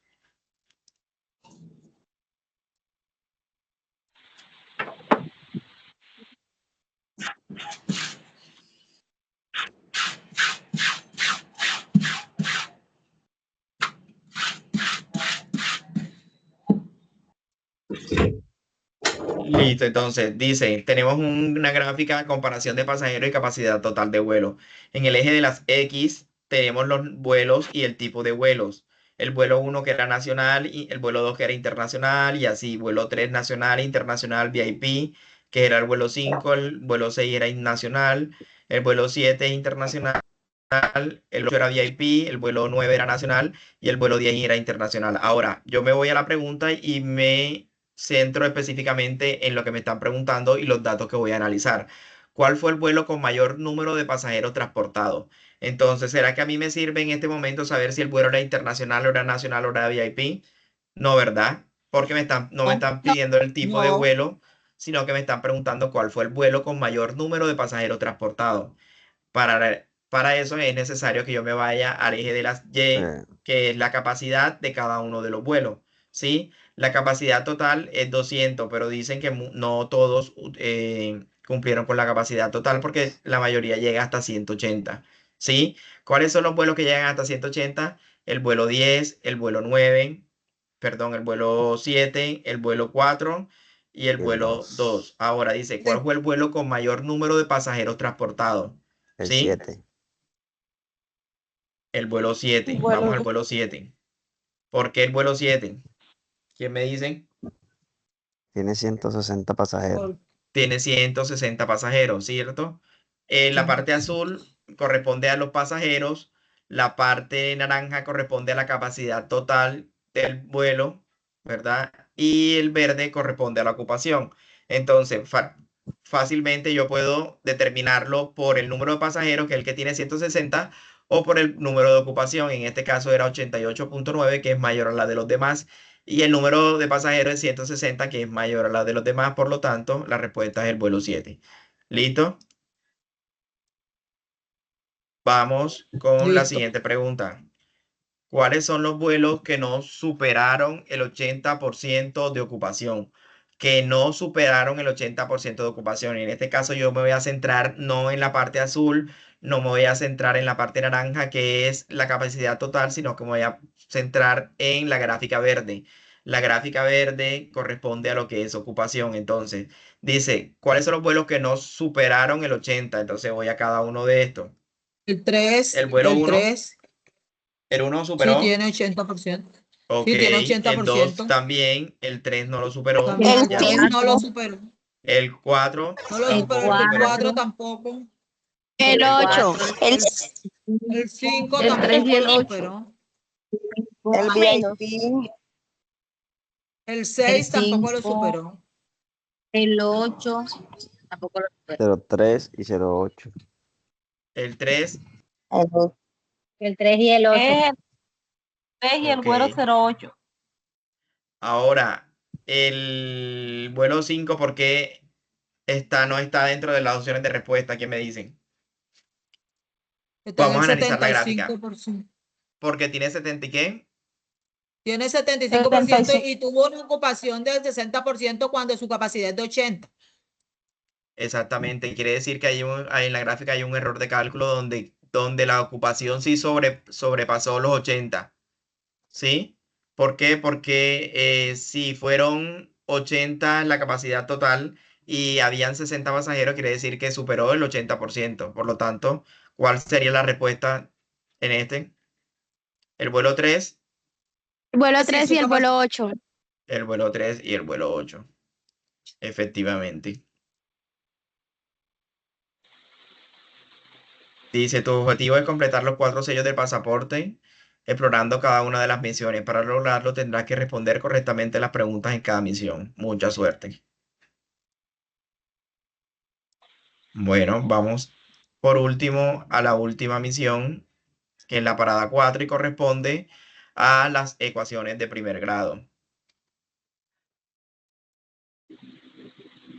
Listo, entonces dice, tenemos una gráfica de comparación de pasajeros y capacidad total de vuelo. En el eje de las X tenemos los vuelos y el tipo de vuelos. El vuelo 1 que era nacional y el vuelo 2 que era internacional y así, vuelo 3 nacional, internacional, VIP, que era el vuelo 5, el vuelo 6 era nacional, el vuelo 7 internacional, el 8 era VIP, el vuelo 9 era nacional y el vuelo 10 era internacional. Ahora, yo me voy a la pregunta y me centro específicamente en lo que me están preguntando y los datos que voy a analizar. ¿Cuál fue el vuelo con mayor número de pasajeros transportados? Entonces, ¿será que a mí me sirve en este momento saber si el vuelo era internacional o era nacional o era VIP? No, ¿verdad? Porque no me están pidiendo el tipo de No. vuelo, sino que me están preguntando cuál fue el vuelo con mayor número de pasajeros transportados. Para eso es necesario que yo me vaya al eje de las Y, que es la capacidad de cada uno de los vuelos, ¿sí? La capacidad total es 200, pero dicen que no todos cumplieron con la capacidad total porque la mayoría llega hasta 180, ¿sí? ¿Cuáles son los vuelos que llegan hasta 180? El vuelo 10, el vuelo 9, perdón, el vuelo 7, el vuelo 4 y el vuelo 2. Ahora dice, ¿cuál fue el vuelo con mayor número de pasajeros transportados? El ¿Sí? 7. El vuelo 7. Vamos al vuelo 7. ¿Por qué el vuelo 7? ¿Quién me dice? Tiene 160 pasajeros. Tiene 160 pasajeros, ¿cierto? La parte azul corresponde a los pasajeros, la parte naranja corresponde a la capacidad total del vuelo, ¿verdad? Y el verde corresponde a la ocupación. Entonces, fácilmente yo puedo determinarlo por el número de pasajeros, que es el que tiene 160, o por el número de ocupación. En este caso era 88.9, que es mayor a la de los demás. Y el número de pasajeros es 160, que es mayor a la de los demás. Por lo tanto, la respuesta es el vuelo 7. ¿Listo? Vamos con la siguiente pregunta. ¿Cuáles son los vuelos que no superaron el 80% de ocupación? Que no superaron el 80% de ocupación. En este caso yo me voy a centrar no en la parte azul, no me voy a centrar en la parte naranja, que es la capacidad total, sino que me voy a centrar en la gráfica verde. La gráfica verde corresponde a lo que es ocupación. Entonces, dice, ¿cuáles son los vuelos que no superaron el 80? Entonces voy a cada uno de estos. El 3. El vuelo 1. 3. El 1 superó. Sí, tiene 80%. Ok, Sí, tiene el 2 80%. también, el 3 no lo superó. También el ya. 3 no lo superó. El 4 No lo tampoco superó. lo El superó. 4 tampoco. El 8. El 5 El tampoco 3 y el lo 8. superó. El VIP, El 6 El tampoco lo 5. superó. El 8. Tampoco lo superó. 03 y 08. El 3, el 3 y el 8. El 3 y el ok. vuelo 08. Ahora, el vuelo 5, ¿por qué no está dentro de las opciones de respuesta? ¿Qué me dicen? Está en Vamos a el analizar la gráfica. 75%. Porque tiene 70 y qué? Tiene 75% y tuvo una ocupación del 60% cuando su capacidad es de 80. Exactamente. Quiere decir que ahí en la gráfica hay un error de cálculo donde la ocupación sí sobrepasó los 80. ¿Sí? ¿Por qué? Porque si fueron 80 la capacidad total y habían 60 pasajeros, quiere decir que superó el 80%. Por lo tanto, ¿Cuál sería la respuesta en este? El vuelo 3, Vuelo Sí, 3 su y el capac- vuelo 8. el vuelo 3 y el vuelo 8. Efectivamente. Dice, tu objetivo es completar los 4 sellos del pasaporte, explorando cada una de las misiones. Para lograrlo tendrás que responder correctamente las preguntas en cada misión. Mucha suerte. Bueno, vamos por último a la última misión, que es la parada 4 y corresponde a las ecuaciones de primer grado.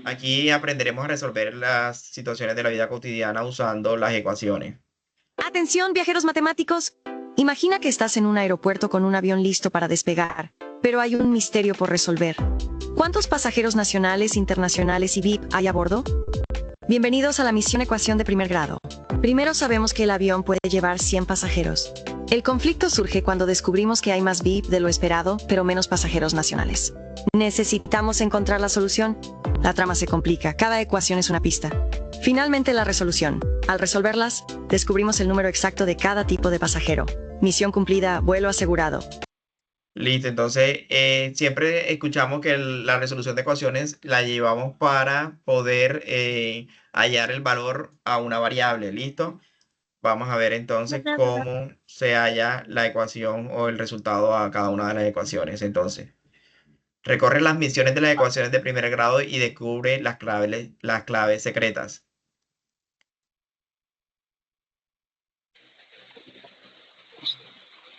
Aquí aprenderemos a resolver las situaciones de la vida cotidiana usando las ecuaciones. Atención, viajeros matemáticos. Imagina que estás en un aeropuerto con un avión listo para despegar, pero hay un misterio por resolver. ¿Cuántos pasajeros nacionales, internacionales y VIP hay a bordo? Bienvenidos a la misión ecuación de primer grado. Primero sabemos que el avión puede llevar 100 pasajeros. El conflicto surge cuando descubrimos que hay más VIP de lo esperado, pero menos pasajeros nacionales. Necesitamos encontrar la solución. La trama se complica, cada ecuación es una pista. Finalmente la resolución. Al resolverlas, descubrimos el número exacto de cada tipo de pasajero. Misión cumplida, vuelo asegurado. Listo, entonces siempre escuchamos que la resolución de ecuaciones la llevamos para poder hallar el valor a una variable. ¿Listo? Vamos a ver entonces cómo se halla la ecuación o el resultado a cada una de las ecuaciones. Entonces, recorre las misiones de las ecuaciones de primer grado y descubre las claves secretas.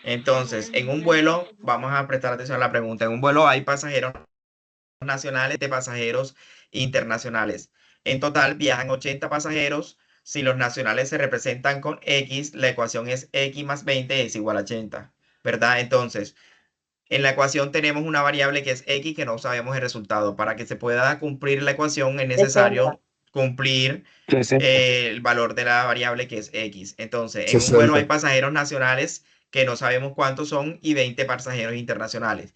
Entonces, en un vuelo, vamos a prestar atención a la pregunta. En un vuelo hay pasajeros nacionales de pasajeros internacionales. En total viajan 80 pasajeros. Si los nacionales se representan con X, la ecuación es X más 20 es igual a 80, ¿verdad? Entonces, en la ecuación tenemos una variable que es X que no sabemos el resultado. Para que se pueda cumplir la ecuación es necesario cumplir el valor de la variable que es X. Entonces, en un vuelo hay pasajeros nacionales que no sabemos cuántos son y 20 pasajeros internacionales.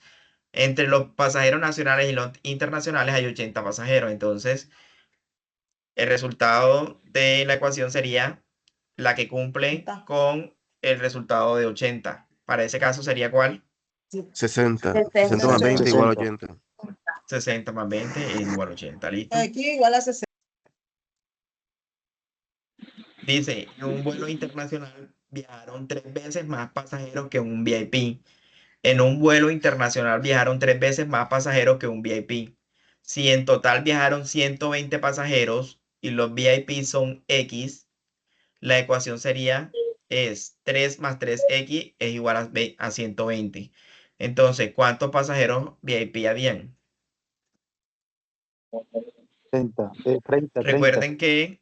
Entre los pasajeros nacionales y los internacionales hay 80 pasajeros. Entonces, el resultado de la ecuación sería la que cumple con el resultado de 80. Para ese caso sería ¿cuál? 60. 60 más 20 igual a 80. 60 más 20 es igual a 80. ¿Listo? Aquí igual a 60. Dice, en un vuelo internacional viajaron 3 veces más pasajeros que un VIP. En un vuelo internacional viajaron 3 veces más pasajeros que un VIP. Si en total viajaron 120 pasajeros y los VIP son X, la ecuación sería es 3 más 3X es igual a 120. Entonces, ¿cuántos pasajeros VIP habían? 30. 30. Recuerden que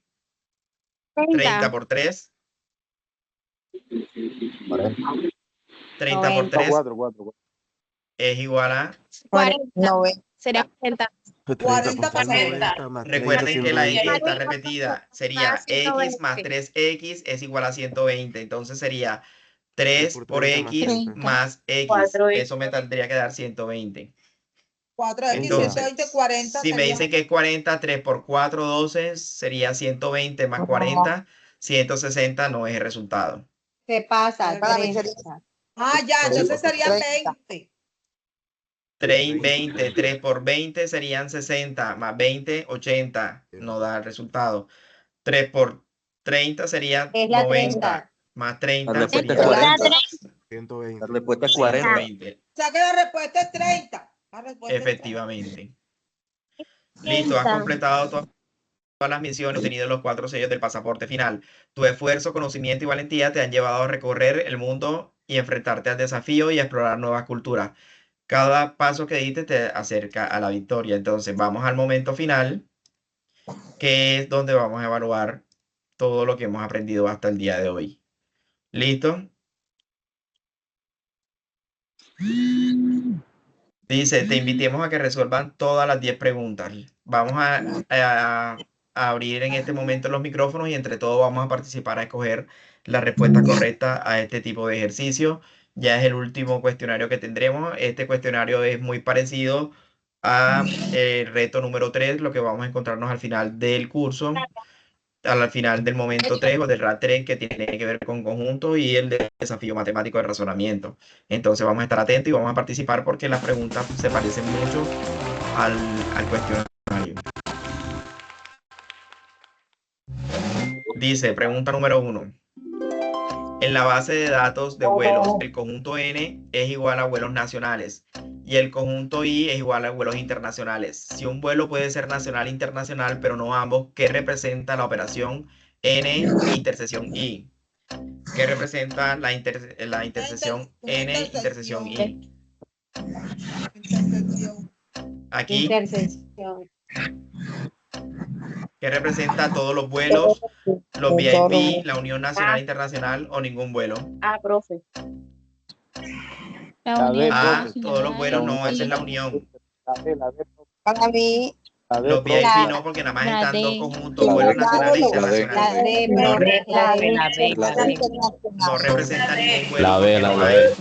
30 por 3. 30 por 3 es igual a 40. Sería 40. 40 pasajeros. Recuerden que la X está repetida. Sería X más 3X es igual a 120. Entonces sería 3 por X más X. Eso me tendría que dar 120. 4X, Entonces, 120, 40. si me dicen que es 40, 3 por 4, 12, sería 120 más 40, 160 no es el resultado. ¿Qué pasa? Ah, ya, entonces sería 20. 20, 3 por 20 serían 60, más 20, 80, no da el resultado. 3 por 30 sería Es la 90, 30. más 30 La respuesta es sería 40. 120. La respuesta es 40. 120. O sea que la respuesta es 30. La respuesta es 30. Efectivamente. Listo, has completado todas las misiones, obtenido los 4 sellos del pasaporte final. Tu esfuerzo, conocimiento y valentía te han llevado a recorrer el mundo y enfrentarte al desafío y a explorar nuevas culturas. Cada paso que diste te acerca a la victoria. Entonces, vamos al momento final, que es donde vamos a evaluar todo lo que hemos aprendido hasta el día de hoy. ¿Listo? Dice, te invitemos a que resuelvan todas las 10 preguntas. Vamos a abrir en este momento los micrófonos y entre todos vamos a participar a escoger la respuesta correcta a este tipo de ejercicio. Ya es el último cuestionario que tendremos. Este cuestionario es muy parecido a el reto número 3, lo que vamos a encontrarnos al final del curso. al final del momento 3 o del RAT 3 que tiene que ver con conjuntos y el desafío matemático de razonamiento. Entonces vamos a estar atentos y vamos a participar porque las preguntas se parecen mucho al cuestionario. Dice, pregunta número 1. En la base de datos de vuelos, el conjunto N es igual a vuelos nacionales y el conjunto I es igual a vuelos internacionales. Si un vuelo puede ser nacional e internacional, pero no ambos, ¿qué representa la operación N intersección I? ¿Qué representa la intersección N intersección I? Aquí. Intersección. ¿Qué representa todos los vuelos, los VIP, la Unión Nacional Internacional o ningún vuelo? Profe. Todos los vuelos no, esa es la Unión. Para mí, Los VIP no, porque nada más están dos conjuntos, vuelos nacionales e internacionales. No representa ningún vuelo.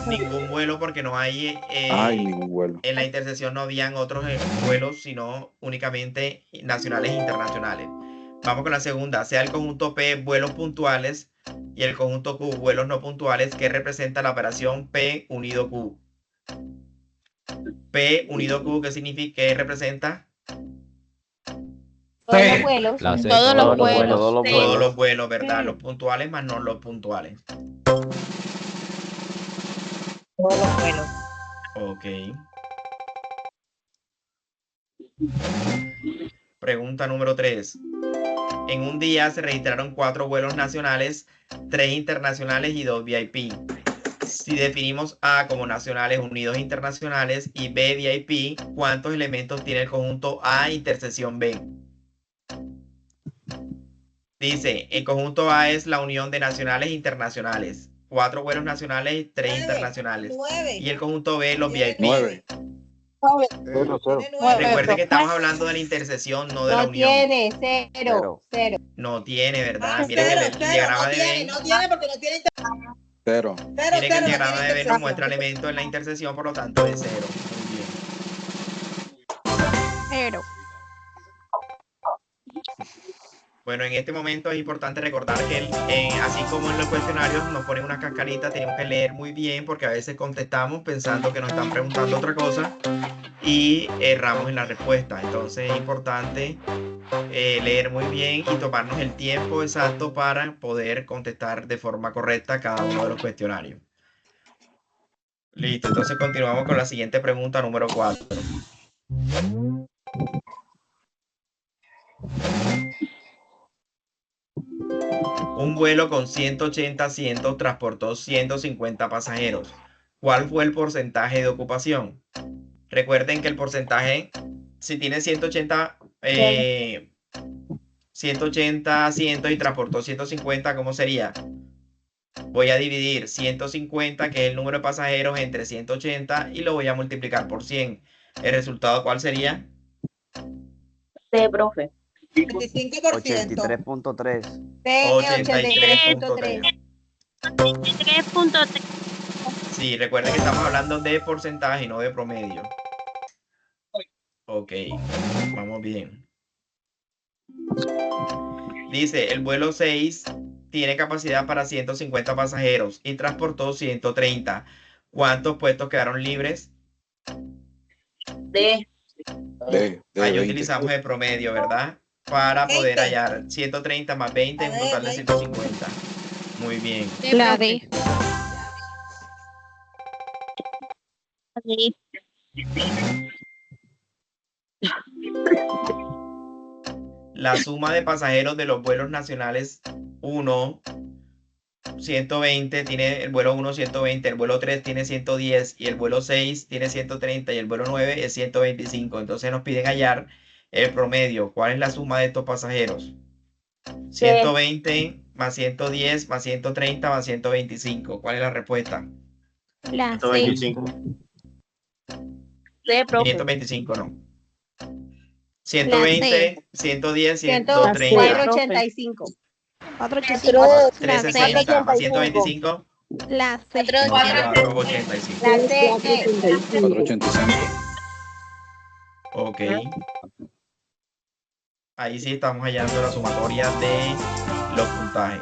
Ningún vuelo porque no hay, ningún vuelo. En la intersección no habían otros vuelos, sino únicamente nacionales e internacionales. Vamos con la segunda. Sea el conjunto P vuelos puntuales y el conjunto Q vuelos no puntuales, que representa la operación P unido Q. P unido Q, ¿qué significa? ¿Qué representa? todos los vuelos. Todos los vuelos, ¿verdad? Los puntuales más no los puntuales. Todos los vuelos. Ok. Pregunta número 3. En un día se registraron 4 vuelos nacionales, 3 internacionales y 2 VIP. Si definimos A como nacionales unidos internacionales y B VIP, ¿cuántos elementos tiene el conjunto A intersección B? Dice, el conjunto A es la unión de nacionales e internacionales. 4 vuelos nacionales y 3 internacionales. 9. Y el conjunto B, los VIP. 9. Recuerde que estamos hablando de la intersección, no de la No unión. tiene, cero. No tiene, ¿verdad? Miren el diagrama de Venn. No tiene porque no tiene. 0. Miren que el diagrama de Venn nos muestra elementos en la intersección, por lo tanto es 0. Muy bien. 0. Bueno, en este momento es importante recordar que así como en los cuestionarios nos ponen una cascarita, tenemos que leer muy bien porque a veces contestamos pensando que nos están preguntando otra cosa y erramos en la respuesta. Entonces es importante leer muy bien y tomarnos el tiempo exacto para poder contestar de forma correcta cada uno de los cuestionarios. Listo, entonces continuamos con la siguiente pregunta número 4. Un vuelo con 180 asientos transportó 150 pasajeros. ¿Cuál fue el porcentaje de ocupación? Recuerden que el porcentaje, si tiene 180 asientos y transportó 150, ¿cómo sería? Voy a dividir 150, que es el número de pasajeros, entre 180 y lo voy a multiplicar por 100. ¿El resultado cuál sería? Sí, profe. 25%. 83.3. 83.3. 3.3. Sí, recuerden que estamos hablando de porcentaje, no de promedio. Ok, vamos bien. Dice, el vuelo 6 tiene capacidad para 150 pasajeros y transportó 130. ¿Cuántos puestos quedaron libres? D. Ahí utilizamos el promedio, ¿verdad? Para poder hallar 130 más 20 es un total de 150. Muy bien. La D. La suma de pasajeros de los vuelos nacionales 1, 120, tiene el vuelo 1, 120, el vuelo 3 tiene 110 y el vuelo 6 tiene 130 y el vuelo 9 es 125. Entonces nos piden hallar el promedio. ¿Cuál es la suma de estos pasajeros? 120 más 110 más 130 más 125. ¿Cuál es la respuesta? La 125. C, profe. 525, no. 120, 110, 130. 485. 360 más 125. La C. 485. La C. 485. Ok. Ahí sí estamos hallando la sumatoria de los puntajes.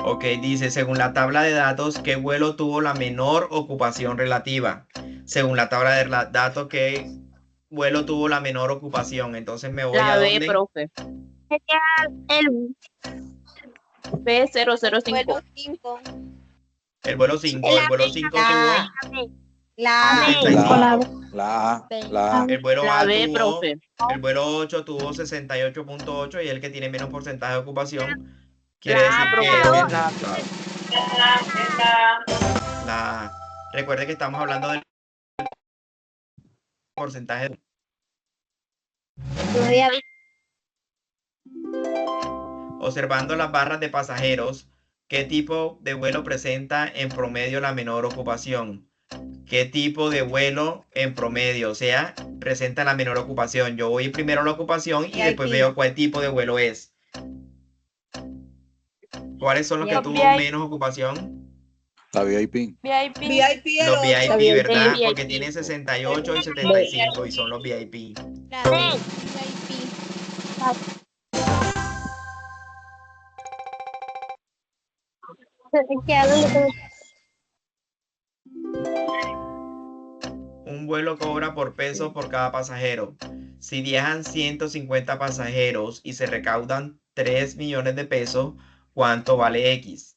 Ok, dice, según la tabla de datos, ¿qué vuelo tuvo la menor ocupación relativa? Según la tabla de datos, ¿qué vuelo tuvo la menor ocupación? Entonces me voy La a B, dónde? profe. El B005. El vuelo 5. El vuelo 5 tuvo La 75. La A. La A. El vuelo La A B, tuvo, profe. el vuelo 8 tuvo 68.8 y el que tiene menos porcentaje de ocupación quiere La A, decir que profe. es el La A. resultado. Recuerde que estamos hablando del porcentaje. Observando las barras de pasajeros, ¿qué tipo de vuelo presenta en promedio la menor ocupación? ¿Qué tipo de vuelo en promedio, o sea, presenta la menor ocupación? Yo voy primero a la ocupación y después veo cuál tipo de vuelo es. ¿Cuáles son los que tuvo menos ocupación? La VIP. VIP, Los el 8. VIP, ¿verdad? VIP. Porque tienen 68 y 75 y son los VIP. Un vuelo cobra por peso por cada pasajero. Si viajan 150 pasajeros y se recaudan 3 millones de pesos, ¿cuánto vale X?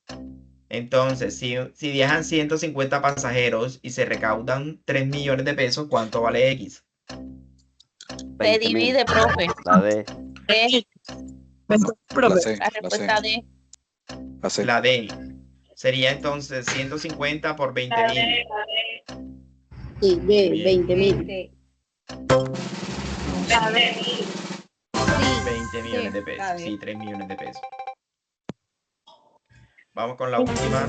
Entonces, si viajan 150 pasajeros y se recaudan 3 millones de pesos, ¿cuánto vale X? Se 20.000. divide, profe. La D. D. La C. La respuesta D. La C. La D. Sería entonces 150 por 20.000. Sí, de Bien. 20.000. 20 millones de pesos. Sí, 3 millones de pesos. Vamos con la última.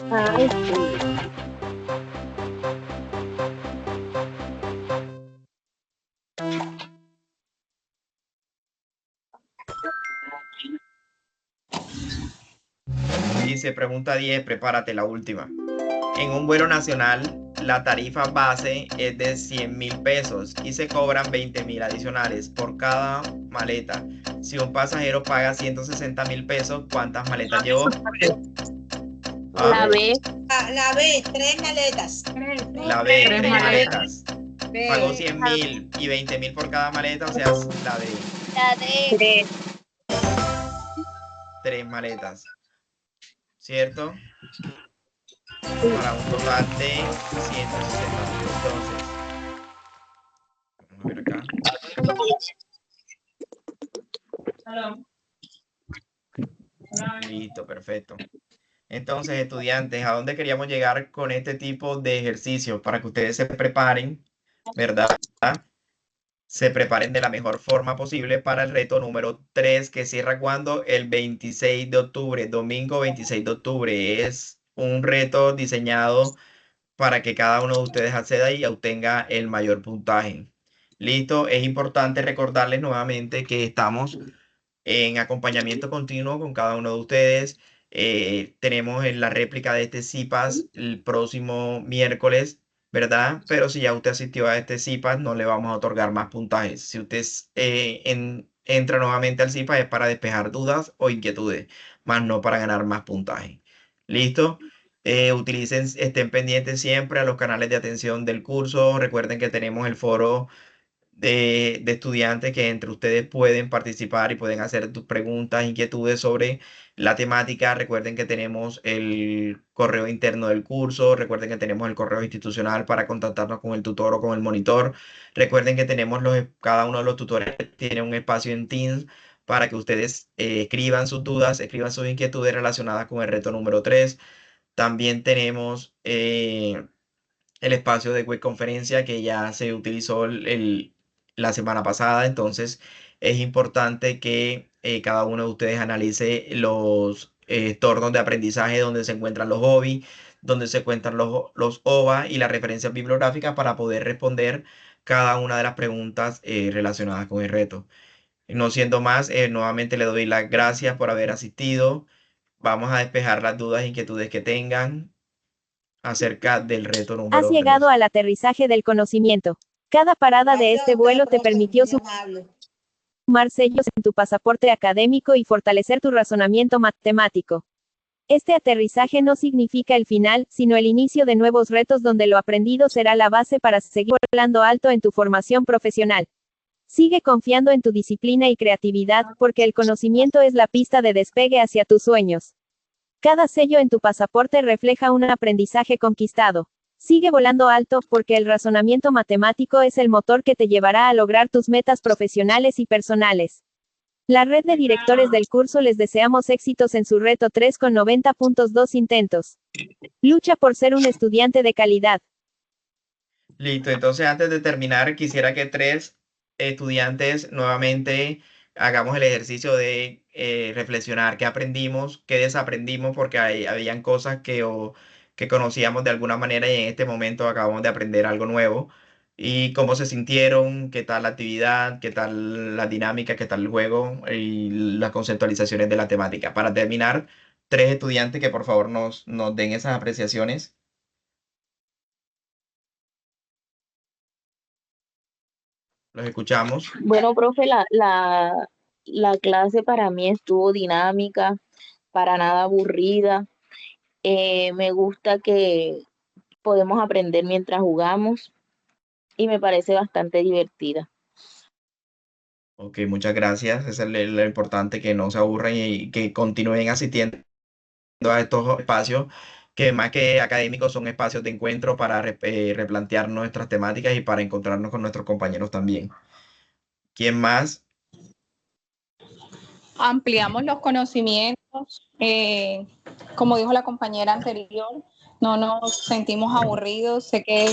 Ay, sí. Dice, pregunta 10, prepárate la última. En un vuelo nacional, la tarifa base es de 100.000 pesos y se cobran 20.000 adicionales por cada maleta. Si un pasajero paga 160.000 pesos, ¿cuántas maletas llevó? La B. La B, 3 maletas. La B, Tres 3 maletas. maletas. Pagó 100.000 y 20.000 por cada maleta, o sea, la D. La D. 3 maletas. ¿Cierto? Para un total de 160.000. Entonces, vamos a ver acá. Listo, perfecto. Entonces, estudiantes, ¿a dónde queríamos llegar con este tipo de ejercicios? Para que ustedes se preparen, ¿verdad? Se preparen de la mejor forma posible para el reto número 3, que cierra cuando el 26 de octubre, domingo 26 de octubre. Es un reto diseñado para que cada uno de ustedes acceda y obtenga el mayor puntaje. Listo, es importante recordarles nuevamente que estamos en acompañamiento continuo con cada uno de ustedes. Tenemos en la réplica de este CIPAS el próximo miércoles, ¿verdad? Pero si ya usted asistió a este CIPAS, no le vamos a otorgar más puntajes. Si usted entra nuevamente al CIPAS es para despejar dudas o inquietudes, más no para ganar más puntaje. ¿Listo? Estén pendientes siempre a los canales de atención del curso. Recuerden que tenemos el foro de estudiantes que entre ustedes pueden participar y pueden hacer tus preguntas, inquietudes sobre la temática. Recuerden que tenemos el correo interno del curso, recuerden que tenemos el correo institucional para contactarnos con el tutor o con el monitor. Recuerden que tenemos cada uno de los tutores tiene un espacio en Teams para que ustedes escriban sus dudas, escriban sus inquietudes relacionadas con el reto número 3. También tenemos el espacio de web conferencia que ya se utilizó la semana pasada. Entonces es importante que cada uno de ustedes analice los entornos de aprendizaje donde se encuentran los hobbies, donde se encuentran los OVA y las referencias bibliográficas para poder responder cada una de las preguntas relacionadas con el reto. No siendo más, nuevamente le doy las gracias por haber asistido. Vamos a despejar las dudas e inquietudes que tengan acerca del reto Has número 3. llegado al aterrizaje del conocimiento. Cada parada de este vuelo te permitió sumar sellos en tu pasaporte académico y fortalecer tu razonamiento matemático. Este aterrizaje no significa el final, sino el inicio de nuevos retos donde lo aprendido será la base para seguir volando alto en tu formación profesional. Sigue confiando en tu disciplina y creatividad, porque el conocimiento es la pista de despegue hacia tus sueños. Cada sello en tu pasaporte refleja un aprendizaje conquistado. Sigue volando alto, porque el razonamiento matemático es el motor que te llevará a lograr tus metas profesionales y personales. La red de directores del curso les deseamos éxitos en su reto 3 con 90.2 intentos. Lucha por ser un estudiante de calidad. Listo, entonces antes de terminar, quisiera que 3 estudiantes nuevamente hagamos el ejercicio de reflexionar qué aprendimos, qué desaprendimos, porque habían cosas que conocíamos de alguna manera y en este momento acabamos de aprender algo nuevo. Y cómo se sintieron, qué tal la actividad, qué tal la dinámica, qué tal el juego y las conceptualizaciones de la temática. Para terminar, 3 estudiantes que por favor nos den esas apreciaciones. Los escuchamos. Bueno, profe, la clase para mí estuvo dinámica, para nada aburrida. Me gusta que podemos aprender mientras jugamos y me parece bastante divertida. Ok, muchas gracias. Eso es lo importante, que no se aburran y que continúen asistiendo a estos espacios que más que académicos son espacios de encuentro para replantear nuestras temáticas y para encontrarnos con nuestros compañeros también. ¿Quién más? Ampliamos los conocimientos, como dijo la compañera anterior, no nos sentimos aburridos. Sé que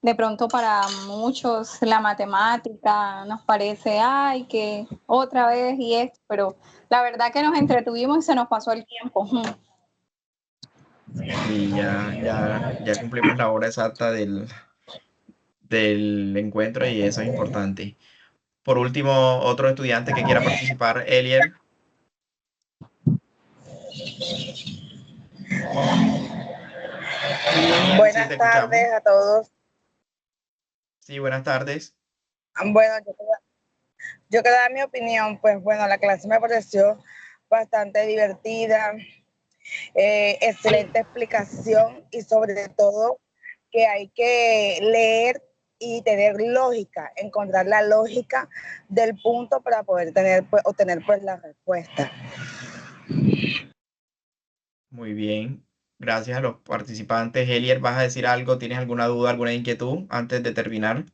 de pronto para muchos la matemática nos parece, ay, que otra vez y esto, pero la verdad que nos entretuvimos y se nos pasó el tiempo. Sí, ya cumplimos la hora exacta del encuentro y eso es importante. Por último, otro estudiante que quiera participar, Elier. Buenas tardes a todos. Sí, buenas tardes. Bueno, yo quiero dar mi opinión. Pues bueno, la clase me pareció bastante divertida, excelente explicación y sobre todo que hay que leer y tener lógica, encontrar la lógica del punto para poder obtener pues la respuesta. Muy bien. Gracias a los participantes. Elier, ¿vas a decir algo? ¿Tienes alguna duda, alguna inquietud antes de terminar?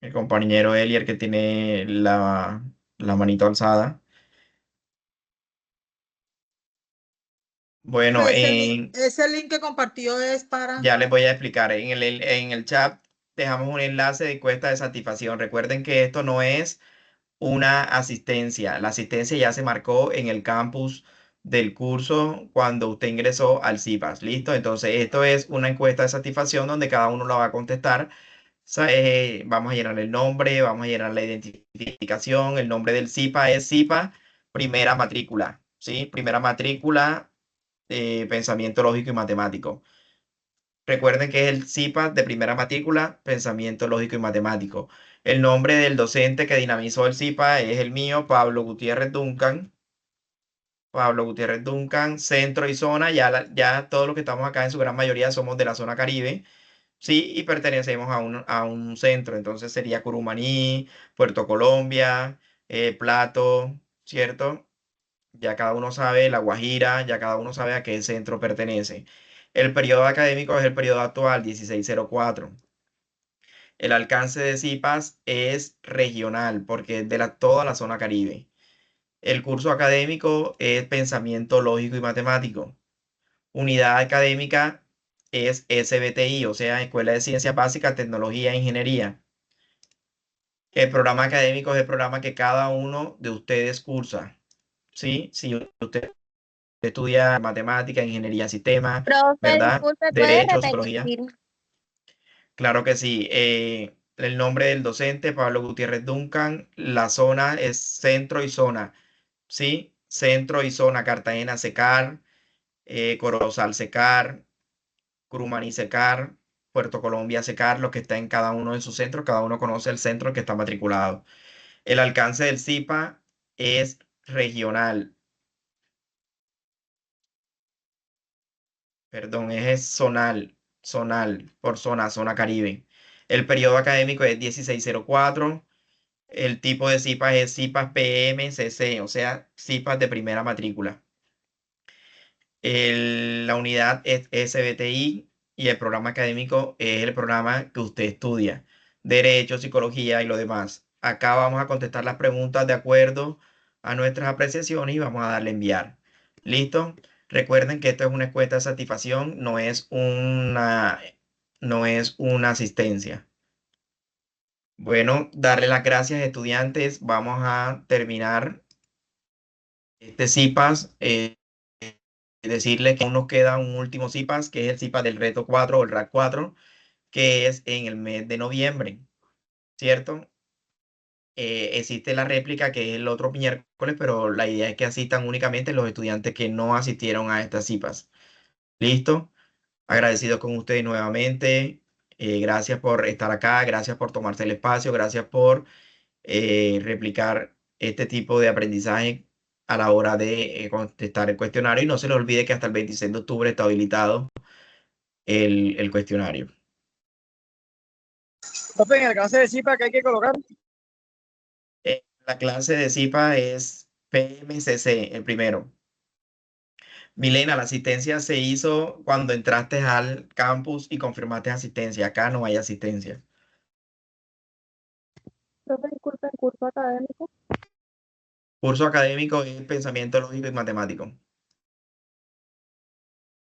El compañero Elier que tiene la manito alzada. Bueno, Ese link que compartió es para... ya les voy a explicar. En el chat dejamos un enlace de encuesta de satisfacción. Recuerden que esto no es una asistencia. La asistencia ya se marcó en el campus del curso cuando usted ingresó al CIPAS. ¿Listo? Entonces, esto es una encuesta de satisfacción donde cada uno lo va a contestar. Vamos a llenar el nombre, vamos a llenar la identificación. El nombre del CIPA es CIPA Primera Matrícula. ¿Sí? Primera Matrícula, Pensamiento Lógico y Matemático. Recuerden que es el CIPA de primera matrícula, Pensamiento Lógico y Matemático. El nombre del docente que dinamizó el CIPA es el mío, Pablo Gutiérrez Duncan. Pablo Gutiérrez Duncan, centro y zona. Ya todos los que estamos acá en su gran mayoría somos de la zona Caribe. Sí, y pertenecemos a un centro. Entonces sería Curumaní, Puerto Colombia, Plato, ¿cierto? Ya cada uno sabe, La Guajira, ya cada uno sabe a qué centro pertenece. El periodo académico es el periodo actual, 1604. El alcance de CIPAS es regional porque es de toda la zona Caribe. El curso académico es Pensamiento Lógico y Matemático. Unidad académica es SBTI, o sea, Escuela de Ciencias Básicas, Tecnología e Ingeniería. El programa académico es el programa que cada uno de ustedes cursa, ¿sí? Si usted estudia matemática, ingeniería, sistemas, Profe, ¿verdad? disculpe, ¿puede Derecho, psicología. repetir? Claro que sí. El nombre del docente, Pablo Gutiérrez Duncan. La zona es centro y zona, ¿sí? Centro y zona, Cartagena, Secar, Corozal, Secar, Curumaní, Secar, Puerto Colombia, Secar, lo que está en cada uno de sus centros. Cada uno conoce el centro que está matriculado. El alcance del CIPA es regional. Perdón, es zonal, por zona Caribe. El periodo académico es 1604. El tipo de CIPAS es CIPAS PMCC, o sea, CIPAS de primera matrícula. La unidad es SBTI y el programa académico es el programa que usted estudia. Derecho, psicología y lo demás. Acá vamos a contestar las preguntas de acuerdo a nuestras apreciaciones y vamos a darle enviar. ¿Listo? Recuerden que esto es una encuesta de satisfacción, no es una asistencia. Bueno, darle las gracias, estudiantes. Vamos a terminar este CIPAS. Decirles que aún nos queda un último CIPAS, que es el CIPAS del reto 4 o el RAC 4, que es en el mes de noviembre, ¿cierto? Existe la réplica, que es el otro miércoles, pero la idea es que asistan únicamente los estudiantes que no asistieron a estas CIPAS. ¿Listo? Agradecido con ustedes nuevamente. Gracias por estar acá, gracias por tomarse el espacio, gracias por replicar este tipo de aprendizaje a la hora de contestar el cuestionario. Y no se les olvide que hasta el 26 de octubre está habilitado el cuestionario. Profe, en el clase de CIPA, ¿qué hay que colocar? La clase de CIPA es PMCC, el primero. Milena, la asistencia se hizo cuando entraste al campus y confirmaste asistencia. Acá no hay asistencia. Profe, disculpe, el curso académico. Curso académico es pensamiento lógico y matemático.